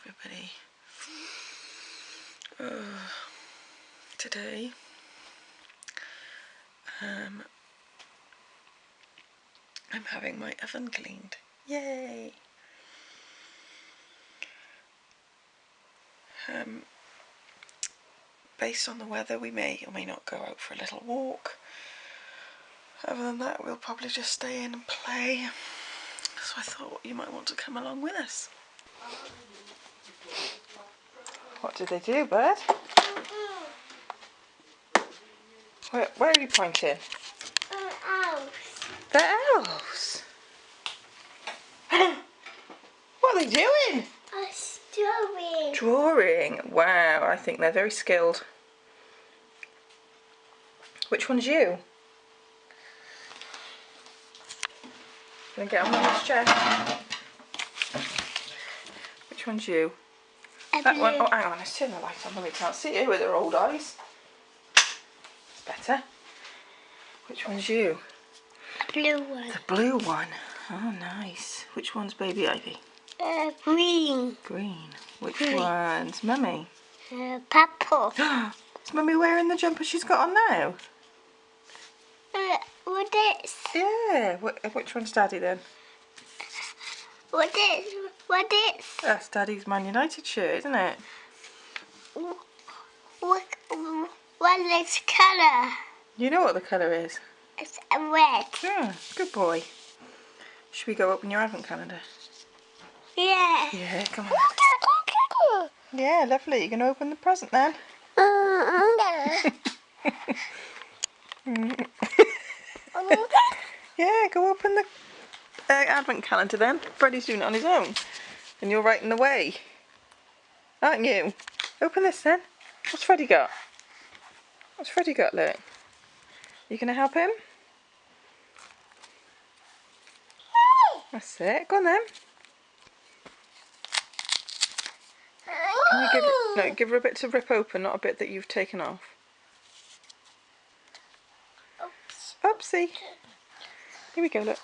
everybody. Today I'm having my oven cleaned. Yay! Based on the weather, we may or may not go out for a little walk. Other than that, we'll probably just stay in and play. So I thought you might want to come along with us. What did they do, bud? Where are you pointing? Elves. The elves. What are they doing? Drawing. Drawing. Wow, I think they're very skilled. Which one's you? Gonna get on Mummy's chair. Which one's you? That one. Oh, hang on. Let's turn the light on. Mummy can't see you with her old eyes. It's better. Which one's you? Blue one. The blue one. Oh, nice. Which one's Baby Ivy? Green. Green. Which one's Mummy? Purple. Is Mummy wearing the jumper she's got on now? What is? Yeah. Which one's Daddy then? What is? What is? That's Daddy's Man United shirt, isn't it? What is colour? You know what the colour is? It's red. Yeah, good boy. Should we go open your advent calendar? Yeah. Yeah, come on. Yeah, lovely. You're going to open the present then? Yeah, go open the advent calendar then. Freddie's doing it on his own. And you're right in the way. Aren't you? Open this then. What's Freddie got? What's Freddie got, look? You going to help him? That's it. Go on then. Can you give her a bit to rip open, not a bit that you've taken off. Oops. Oopsie. Here we go, look.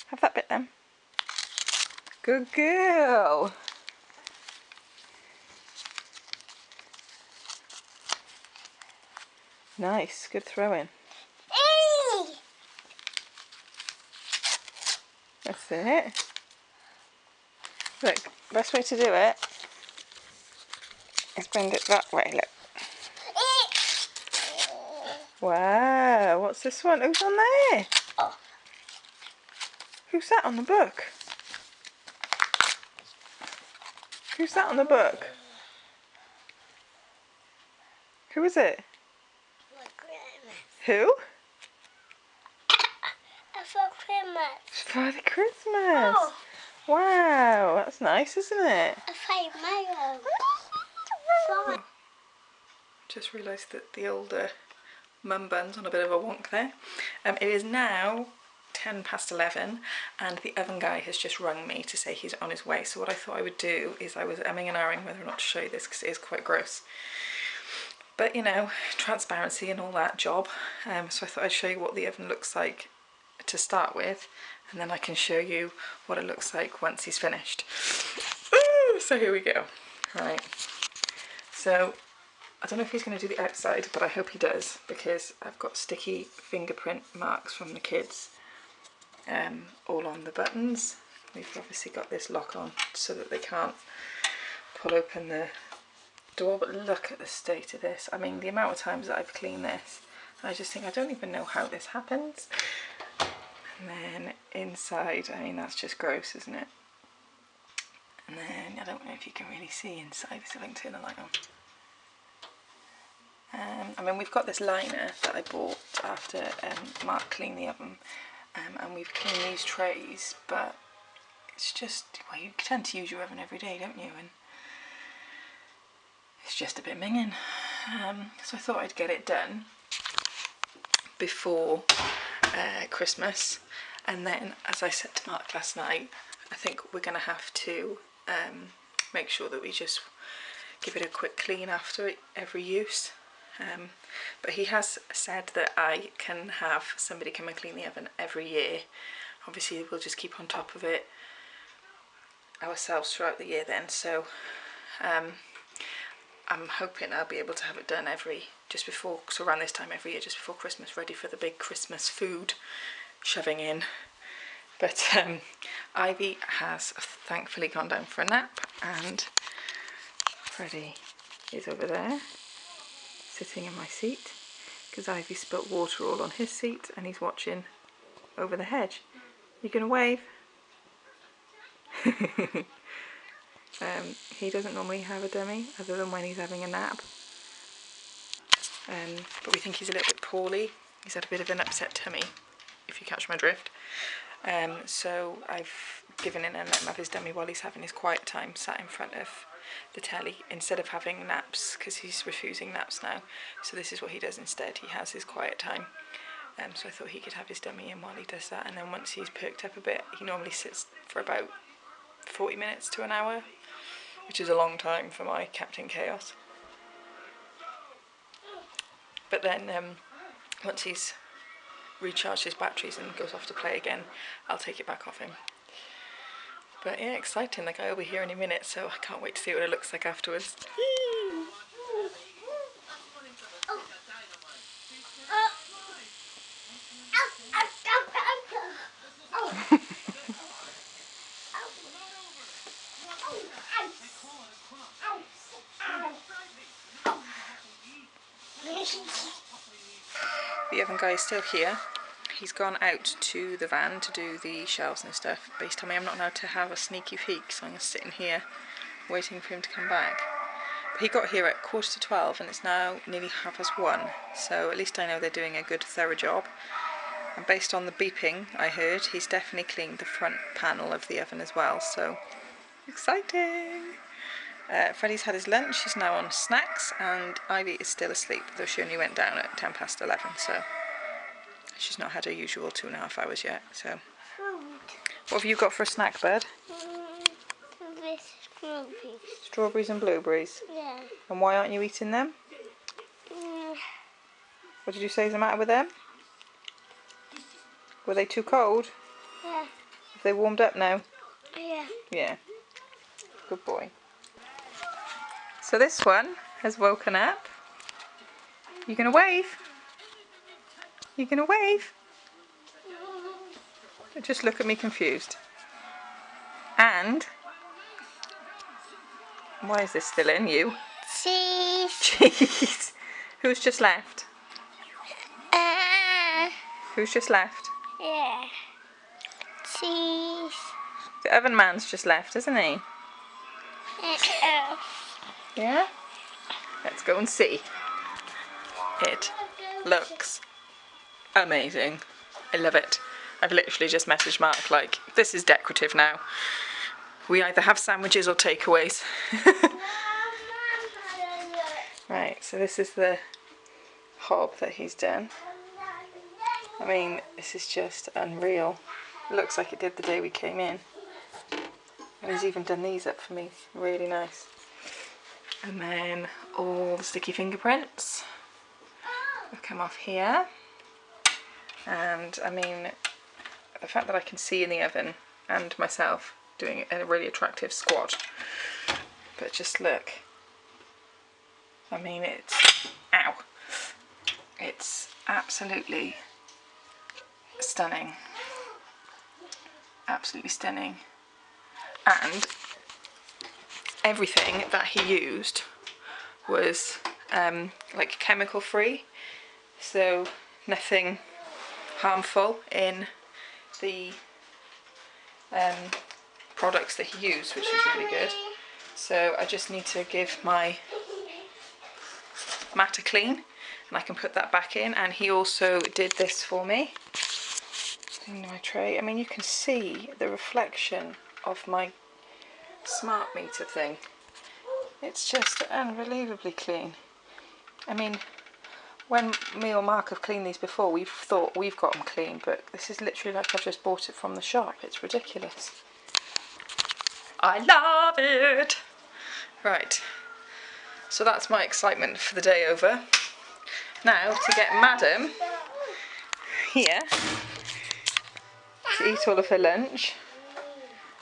Have that bit then. Good girl. Nice, good throwing. That's it. Look, best way to do it is bend it that way, look. Wow, what's this one? Who's on there? Oh. Who's that on the book? Who's that on the book? Who is it? Who? For Christmas. Father Christmas. Oh. Wow, that's nice, isn't it? Just realised that the older mum bun's on a bit of a wonk there. It is now 11:10 and the oven guy has just rung me to say he's on his way. So what I thought I would do is, I was umming and ahhing whether or not to show you this because it is quite gross. But you know, transparency and all that job. So I thought I'd show you what the oven looks like to start with, and then I can show you what it looks like once he's finished. So here we go. Right. So I don't know if he's going to do the outside, but I hope he does, because I've got sticky fingerprint marks from the kids all on the buttons. We've obviously got this lock on so that they can't pull open the door, but look at the state of this. I mean, the amount of times that I've cleaned this, I just think I don't even know how this happens. And then inside, I mean, that's just gross, isn't it? And then I don't know if you can really see inside, so I can turn the light on. I mean, we've got this liner that I bought after Mark cleaned the oven, and we've cleaned these trays, but it's just, well, you tend to use your oven every day, don't you? And it's just a bit minging. So I thought I'd get it done before Christmas, and then, as I said to Mark last night, I think we're going to have to make sure that we just give it a quick clean after every use. But he has said that I can have somebody come and clean the oven every year. Obviously we'll just keep on top of it ourselves throughout the year then, so I'm hoping I'll be able to have it done just before, so around this time every year, just before Christmas, ready for the big Christmas food shoving in. But Ivy has thankfully gone down for a nap, and Freddie is over there sitting in my seat because Ivy spilt water all on his seat and he's watching over the hedge. You gonna wave? He doesn't normally have a dummy other than when he's having a nap, but we think he's a little bit poorly. He's had a bit of an upset tummy, if you catch my drift. So I've given in and let him have his dummy while he's having his quiet time, sat in front of the telly instead of having naps, because he's refusing naps now. So this is what he does instead. He has his quiet time. So I thought he could have his dummy in while he does that, and then once he's perked up a bit, he normally sits for about 40 minutes to an hour, which is a long time for my Captain Chaos. But then once he's recharged his batteries and goes off to play again, I'll take it back off him. But yeah, exciting. The guy will be here any minute, so I can't wait to see what it looks like afterwards. The oven guy is still here. He's gone out to the van to do the shelves and stuff, but he's told me I'm not allowed to have a sneaky peek, so I'm just sitting here waiting for him to come back. But he got here at 11:45 and it's now nearly 1:30, so at least I know they're doing a good thorough job. And based on the beeping I heard, he's definitely cleaned the front panel of the oven as well, so exciting! Freddie's had his lunch, he's now on snacks, and Ivy is still asleep, though she only went down at 11:10, so she's not had her usual 2.5 hours yet. So, what have you got for a snack, bud? Strawberries. Strawberries and blueberries? Yeah. And why aren't you eating them? What did you say is the matter with them? Were they too cold? Yeah. Have they warmed up now? Yeah. Yeah. Good boy. So this one has woken up. You gonna wave? You gonna wave? Just look at me confused. And why is this still in you? Cheese. Cheese. Who's just left? Who's just left? Yeah. Cheese. The oven man's just left, isn't he? Yeah? Let's go and see. It looks amazing. I love it. I've literally just messaged Mark like, this is decorative now. We either have sandwiches or takeaways. Right, so this is the hob that he's done. I mean, this is just unreal. It looks like it did the day we came in. And he's even done these up for me. Really nice. And then all the sticky fingerprints have come off here. And I mean, the fact that I can see in the oven and myself doing a really attractive squat. But just look. I mean, it's, ow. It's absolutely stunning. Absolutely stunning. And everything that he used was like chemical free, so nothing harmful in the products that he used, which is really good. So I just need to give my mat a clean and I can put that back in. And he also did this for me in my tray. I mean, you can see the reflection of my smart meter thing. It's just unbelievably clean. I mean, when me or Mark have cleaned these before, we've thought we've got them clean, but this is literally like I've just bought it from the shop. It's ridiculous. I love it! Right, so that's my excitement for the day over. Now to get Madam here to eat all of her lunch.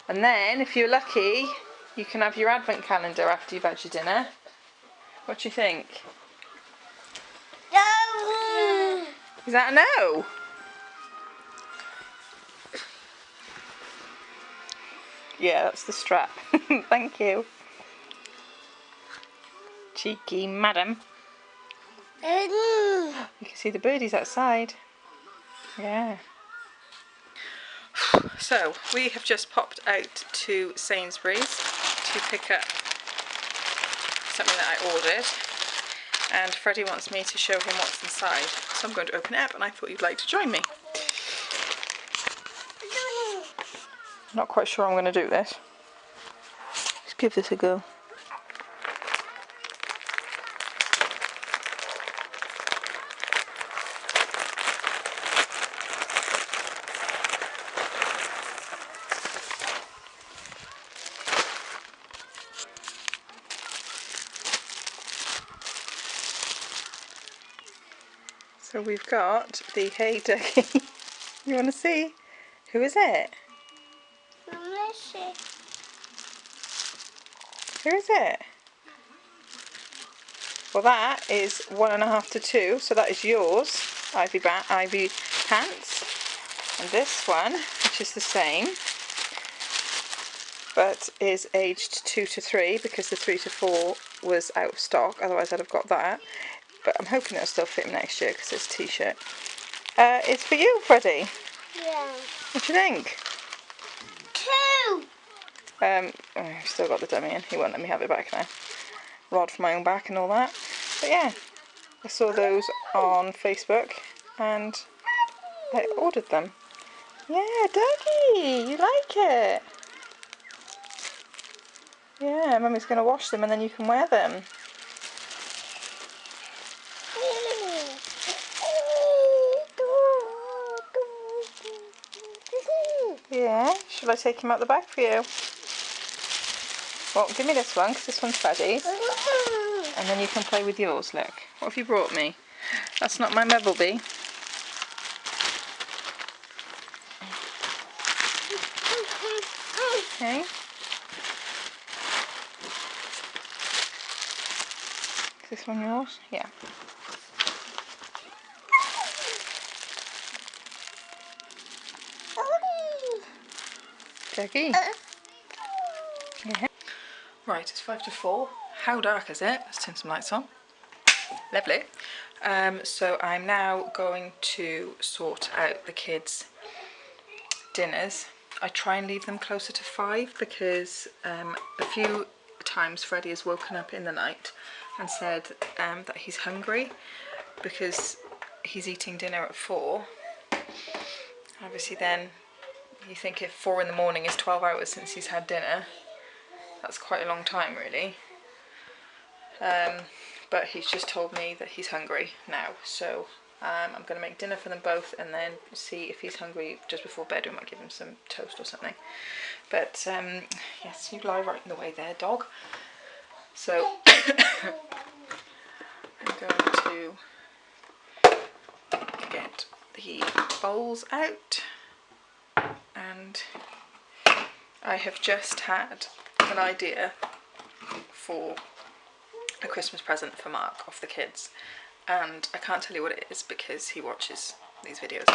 And then, if you're lucky, you can have your advent calendar after you've had your dinner. What do you think? No. Is that a no? Yeah, that's the strap. Thank you. Cheeky madam. You can see the birdies outside. Yeah. So, we have just popped out to Sainsbury's to pick up something that I ordered. And Freddie wants me to show him what's inside. So I'm going to open it up and I thought you'd like to join me. I'm not quite sure I'm going to do this. Let's give this a go. So we've got the Hey Ducky. You want to see? Who is it? Who is it? Well, that is 1.5 to 2, so that is yours, Ivy Pants. And this one, which is the same, but is aged 2 to 3 because the 3 to 4 was out of stock, otherwise I'd have got that. But I'm hoping it'll still fit him next year because it's a t-shirt. It's for you, Freddie. Yeah. What do you think? 2. I've still got the dummy in. He won't let me have it back now. Rod for my own back and all that. But yeah, I saw those on Facebook and I ordered them. Yeah, Dougie, you like it? Yeah, Mummy's going to wash them and then you can wear them. Yeah, shall I take him out the bag for you? Well, give me this one because this one's Freddie's. And then you can play with yours, look. What have you brought me? That's not my Mebblebee. Okay. Is this one yours? Yeah. Dougie. Yeah. Right, it's 5 to 4. How dark is it? Let's turn some lights on. Lovely. So I'm now going to sort out the kids' dinners. I try and leave them closer to 5 because a few times Freddie has woken up in the night and said that he's hungry because he's eating dinner at 4. Obviously then you think if 4 in the morning is 12 hours since he's had dinner, that's quite a long time really. But he's just told me that he's hungry now, so I'm going to make dinner for them both and then see if he's hungry just before bed. We might give him some toast or something. But yes, you lie right in the way there, dog. So I'm going to get the bowls out, and I have just had an idea for a Christmas present for Mark off the kids, and I can't tell you what it is because he watches these videos,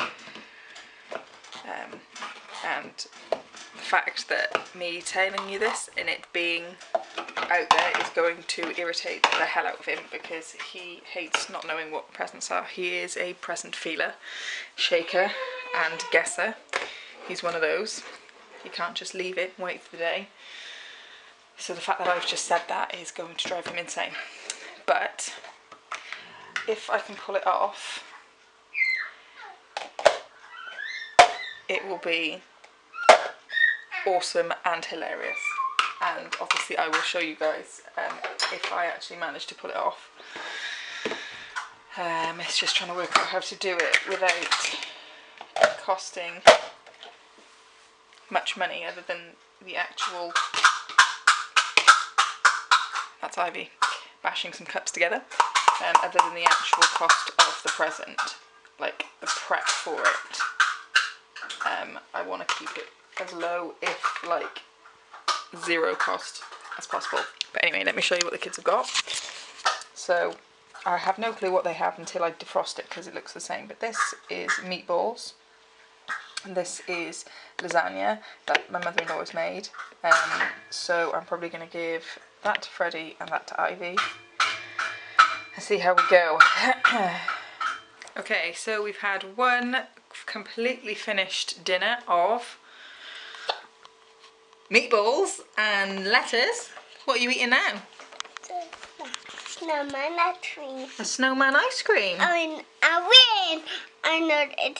and the fact that me telling you this and it being out there is going to irritate the hell out of him because he hates not knowing what presents are. He is a present feeler, shaker and guesser. He's one of those. You can't just leave it and wait for the day. So the fact that I've just said that is going to drive him insane. But if I can pull it off, it will be awesome and hilarious. And obviously I will show you guys if I actually manage to pull it off. It's just trying to work out how to do it without costing much money other than the actual... That's Ivy bashing some cups together. Other than the actual cost of the present, like the prep for it. I want to keep it as low, if like zero cost as possible. But anyway, let me show you what the kids have got. So I have no clue what they have until I defrost it because it looks the same. But this is meatballs. And this is lasagna that my mother-in-law has made. So I'm probably going to give that to Freddie and that to Ivy. And see how we go. Okay, so we've had one completely finished dinner of meatballs and lettuce. What are you eating now? Snowman ice cream. A snowman ice cream? I know it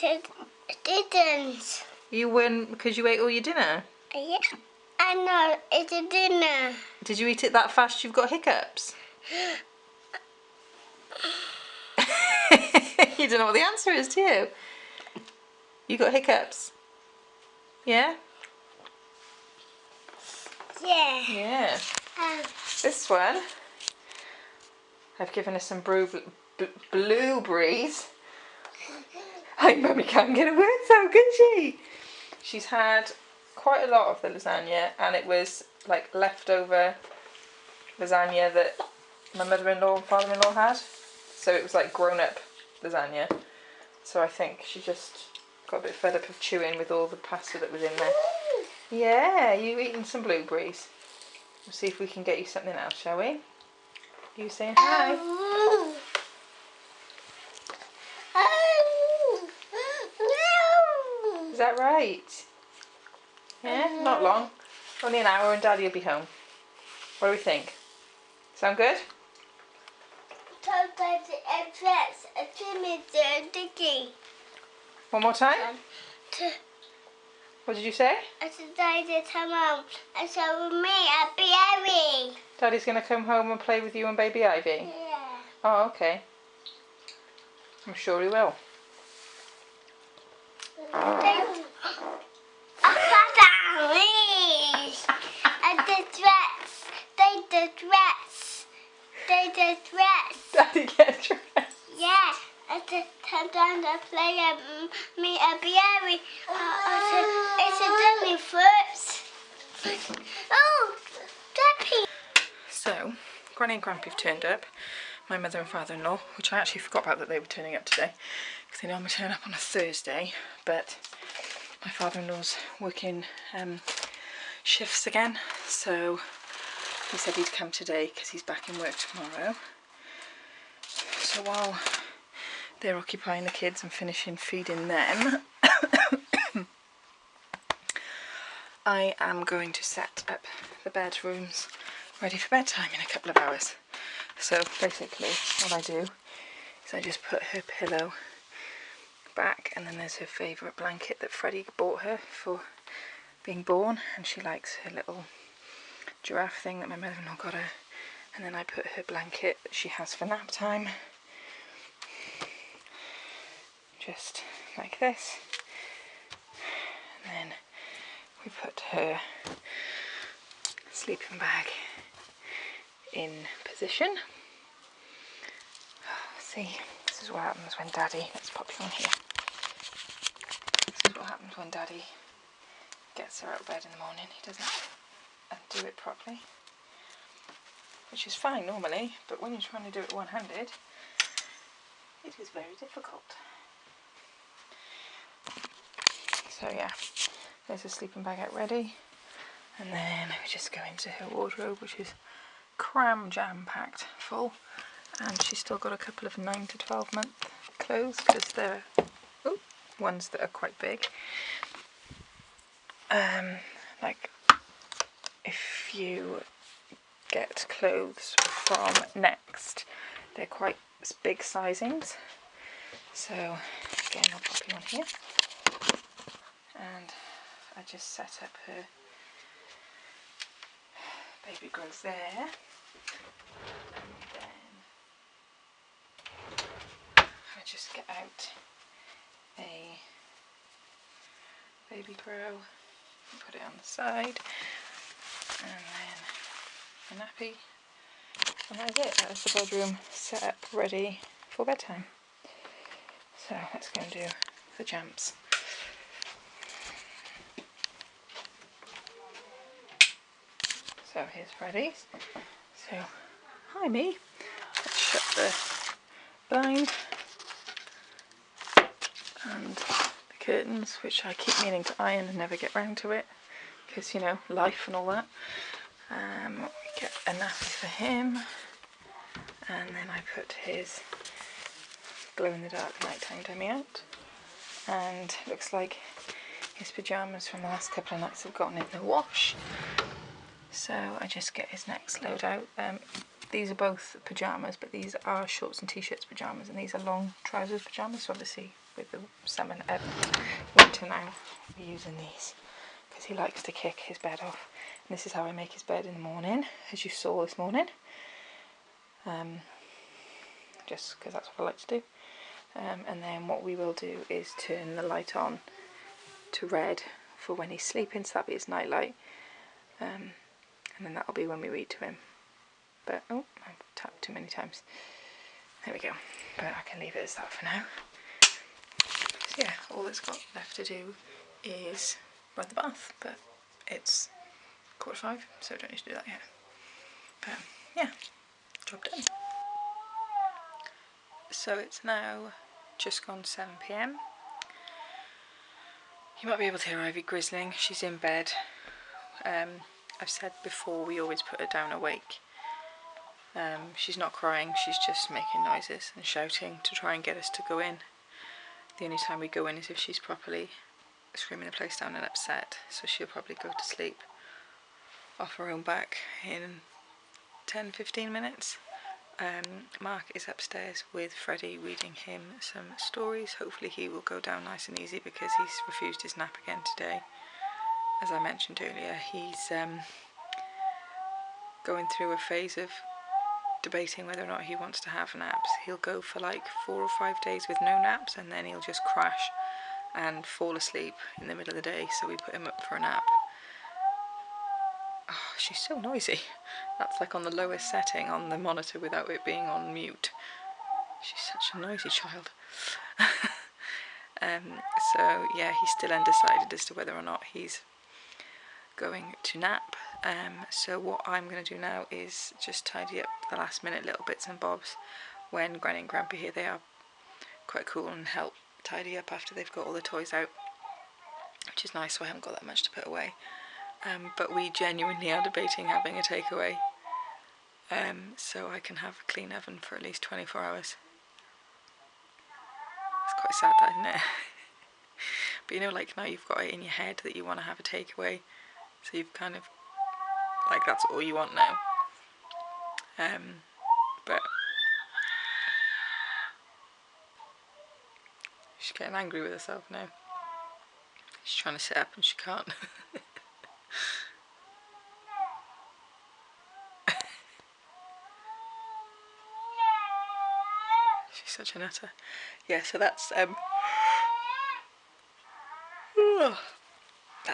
didn't. You win because you ate all your dinner? Yeah. I know it's a dinner. Did you eat it that fast you've got hiccups? You don't know what the answer is, do you? You got hiccups? Yeah? Yeah. Yeah. This one, I've given her some blueberries. Hey, Mummy can't get a word out, can she? She's had quite a lot of the lasagna, and it was like leftover lasagna that my mother-in-law and father-in-law had. So it was like grown-up lasagna. So I think she just got a bit fed up of chewing with all the pasta that was in there. Yeah, you eating some blueberries. We'll see if we can get you something else, shall we? You saying hi? Is that right? Yeah, not long. Only an hour and Daddy will be home. What do we think? Sound good? One more time? What did you say? I said Daddy come home and show me a berry. Daddy's going to come home and play with you and baby Ivy? Yeah. Oh, okay. I'm sure he will. Daddy get dressed. Yeah, I said come down to play me a berry. I said it's a dummy first. Oh, Daddy. So, Granny and Grampy have turned up. My mother and father-in-law, which I actually forgot about that they were turning up today, because they normally turn up on a Thursday, but my father-in-law's working shifts again, so he said he'd come today because he's back in work tomorrow. So while they're occupying the kids and finishing feeding them, I am going to set up the bedrooms ready for bedtime in a couple of hours. So basically what I do is I just put her pillow back, and then there's her favourite blanket that Freddie bought her for being born, and she likes her little giraffe thing that my mother-in-law got her, and then I put her blanket that she has for nap time just like this, and then we put her sleeping bag in position. See, this is what happens when Daddy, let's pop you on here. This is what happens when Daddy gets her out of bed in the morning. He doesn't undo it properly, which is fine normally, but when you're trying to do it one-handed, it is very difficult. So yeah, there's a sleeping bag out ready, and then we just go into her wardrobe, which is cram jam packed full, and she's still got a couple of 9 to 12 month clothes because they're ones that are quite big. Like if you get clothes from Next, they're quite big sizings. So again, I'll pop you on here, and I just set up her baby grows there, and then I just get out a baby grow and put it on the side, and then a nappy, and that's it. That's the bedroom set up ready for bedtime. So let's go and do the jumps. So here's Freddie's. So, hi me. Let's shut the blind and the curtains, which I keep meaning to iron and never get round to it, because, you know, life and all that. We get a nappy for him, and then I put his glow-in-the-dark nighttime dummy out, and it looks like his pyjamas from the last couple of nights have gotten in the wash. So I just get his next load out. These are both pyjamas, but these are shorts and t-shirts pyjamas, and these are long trousers pyjamas. So obviously with the summer winter now, we're using these because he likes to kick his bed off. And this is how I make his bed in the morning, as you saw this morning. Just because that's what I like to do. And then what we will do is turn the light on to red for when he's sleeping, so that'll be his night light. And then that'll be when we read to him. But, oh, I've tapped too many times. There we go. But I can leave it as that for now. So yeah, all it's got left to do is run the bath, but it's 4:45, so I don't need to do that yet. But yeah, job done. So it's now just gone 7 PM. You might be able to hear Ivy grizzling. She's in bed. I've said before, we always put her down awake. She's not crying, she's just making noises and shouting to try and get us to go in. The only time we go in is if she's properly screaming the place down and upset, so she'll probably go to sleep off her own back in 10-15 minutes. Mark is upstairs with Freddie reading him some stories. Hopefully he will go down nice and easy because he's refused his nap again today. As I mentioned earlier, he's going through a phase of debating whether or not he wants to have naps. He'll go for like 4 or 5 days with no naps, and then he'll just crash and fall asleep in the middle of the day, so we put him up for a nap. Oh, she's so noisy. That's like on the lowest setting on the monitor without it being on mute. She's such a noisy child. So yeah, he's still undecided as to whether or not he's going to nap. So what I'm going to do now is just tidy up the last minute little bits and bobs. When Granny and Grandpa are here, they are quite cool and help tidy up after they've got all the toys out, which is nice, so I haven't got that much to put away. But we genuinely are debating having a takeaway, so I can have a clean oven for at least 24 hours. It's quite sad, that, isn't it? But you know, like now you've got it in your head that you want to have a takeaway, so you've kind of, like, that's all you want now. But she's getting angry with herself now. She's trying to sit up and she can't. She's such a nutter. Yeah, so that's that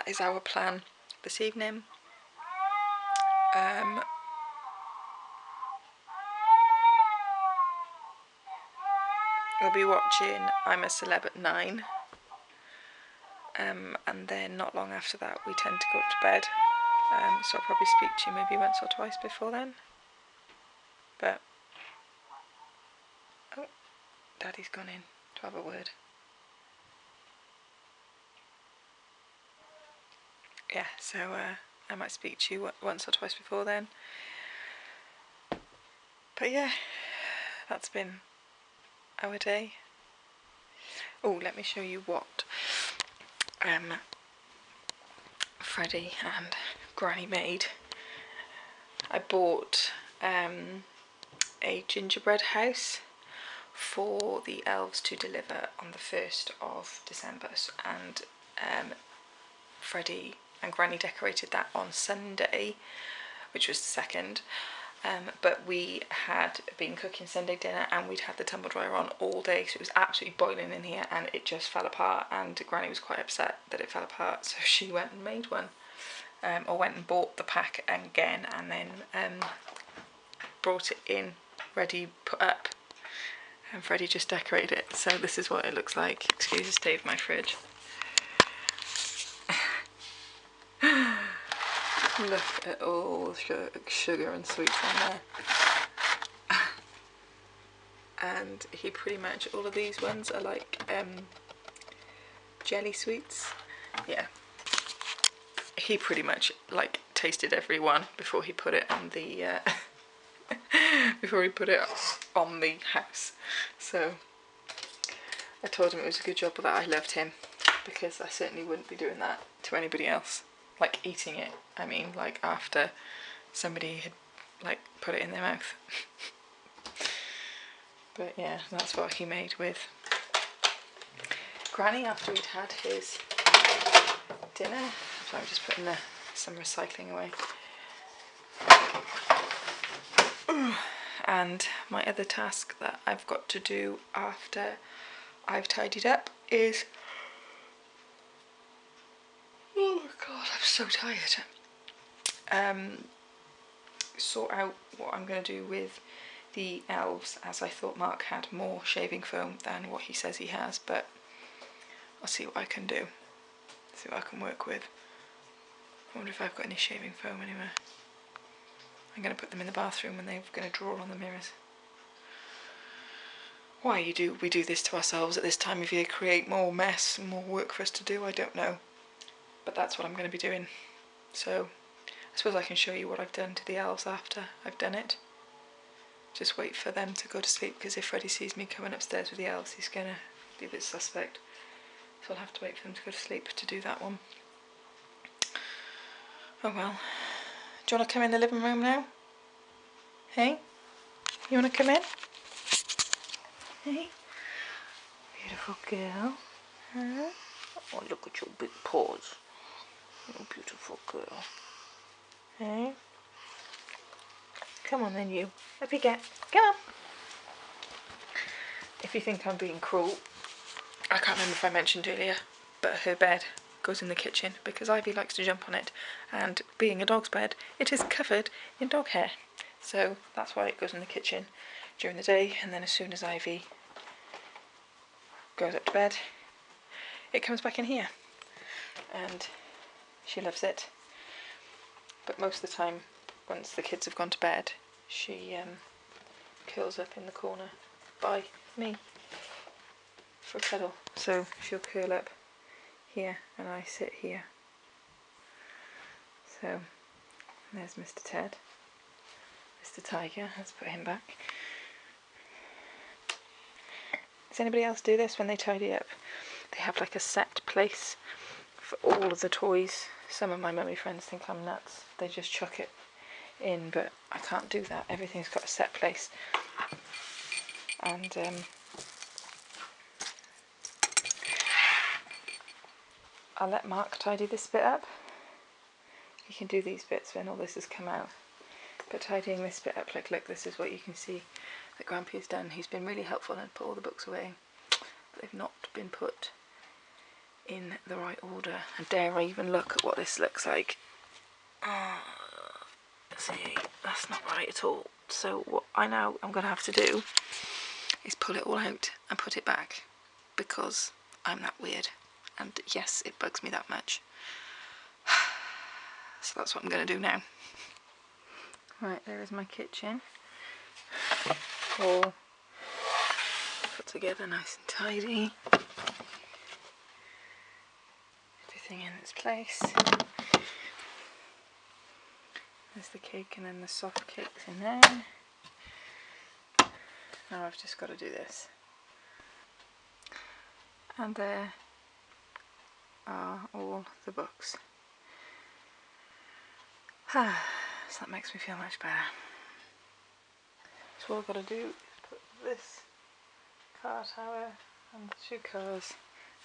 is our plan this evening. We'll be watching I'm a Celeb at 9, and then not long after that we tend to go up to bed, so I'll probably speak to you maybe once or twice before then. But oh, Daddy's gone in to have a word. Yeah, so I might speak to you once or twice before then. But yeah, that's been our day. Oh, let me show you what Freddie and Granny made. I bought a gingerbread house for the elves to deliver on the 1st of December, and Freddie and Granny decorated that on Sunday, which was the 2nd. But we had been cooking Sunday dinner and we'd had the tumble dryer on all day, so it was absolutely boiling in here and it just fell apart, and Granny was quite upset that it fell apart, so she went and made one, or went and bought the pack again and then brought it in ready put up, and Freddie just decorated it. So this is what it looks like. Excuse the state of my fridge. Look at all the sugar and sweets on there. And he pretty much, all of these ones are like jelly sweets. Yeah. He pretty much like tasted every one before he put it on the before he put it on the house. So I told him it was a good job that I loved him, because I certainly wouldn't be doing that to anybody else. Like eating it, I mean, like after somebody had like put it in their mouth. But yeah, that's what he made with Granny after he'd had his dinner. So I'm just putting some recycling away. And my other task that I've got to do after I've tidied up is, oh god, I'm so tired, sort out what I'm going to do with the elves, as I thought Mark had more shaving foam than what he says he has, but I'll see what I can do, see what I can work with. I wonder if I've got any shaving foam anywhere. I'm going to put them in the bathroom and they're going to draw on the mirrors. Why we do this to ourselves at this time of year, create more mess and more work for us to do, I don't know. But that's what I'm going to be doing. So I suppose I can show you what I've done to the elves after I've done it. Just wait for them to go to sleep, because if Freddie sees me coming upstairs with the elves, he's going to be a bit suspect. So I'll have to wait for them to go to sleep to do that one. Oh well. Do you want to come in the living room now? Hey? You want to come in? Hey? Beautiful girl. Huh? Oh, look at your big paws. You beautiful girl. Hey? Come on then, you. Up you get. Come on. If you think I'm being cruel, I can't remember if I mentioned earlier, but her bed goes in the kitchen because Ivy likes to jump on it, and being a dog's bed, it is covered in dog hair. So that's why it goes in the kitchen during the day, and then as soon as Ivy goes up to bed, it comes back in here. And she loves it. But most of the time, once the kids have gone to bed, she curls up in the corner by me for a cuddle. So she'll curl up here and I sit here. So there's Mr. Ted. Mr. Tiger, let's put him back. Does anybody else do this when they tidy up? They have like a set place for all of the toys. Some of my mummy friends think I'm nuts. They just chuck it in, but I can't do that. Everything's got a set place. And I'll let Mark tidy this bit up. He can do these bits when all this has come out. But tidying this bit up, like look, this is what you can see that Grampy has done. He's been really helpful and put all the books away. But they've not been put in the right order. And dare I even look at what this looks like. See, that's not right at all. So what I'm going to have to do is pull it all out and put it back, because I'm that weird. And yes, it bugs me that much. So that's what I'm going to do now. Right, there is my kitchen. All put together nice and tidy. Everything in its place. There's the cake and then the soft cakes in there. Now I've just got to do this. And there are all the books. So that makes me feel much better. So what I've got to do is put this car tower and the 2 cars,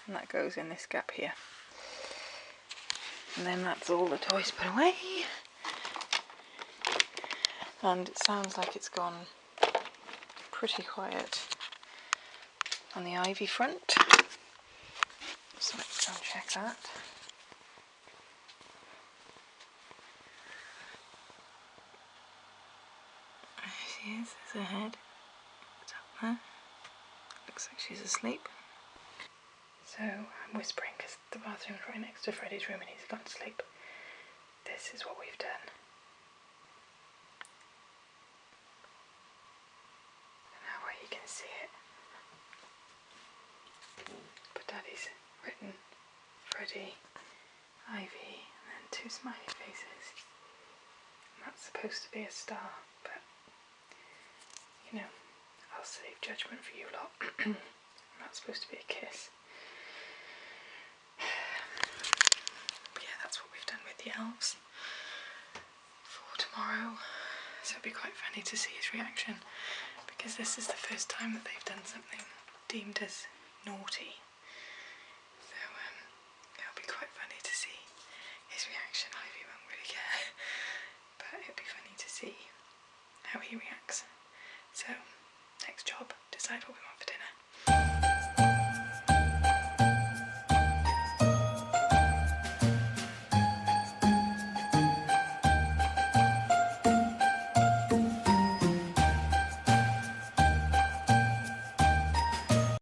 and that goes in this gap here. And then that's all the toys put away. And it sounds like it's gone pretty quiet on the Ivy front. So let's go and check that. There she is, there's her head. It's up there. Looks like she's asleep. So I'm whispering because the bathroom's right next to Freddie's room and he's gone to sleep. this is what we've done. And now where you can see it. But Daddy's written Freddie, Ivy, and then 2 smiley faces. And that's supposed to be a star, but you know, I'll save judgment for you lot. That's supposed to be a kiss. But yeah, that's what we've done with the elves for tomorrow. So it'll be quite funny to see his reaction, because this is the first time that they've done something deemed as naughty. So it'll be quite funny to see his reaction. Ivy won't really care, but it'll be funny to see how he reacts. So next job, decide what we want for dinner.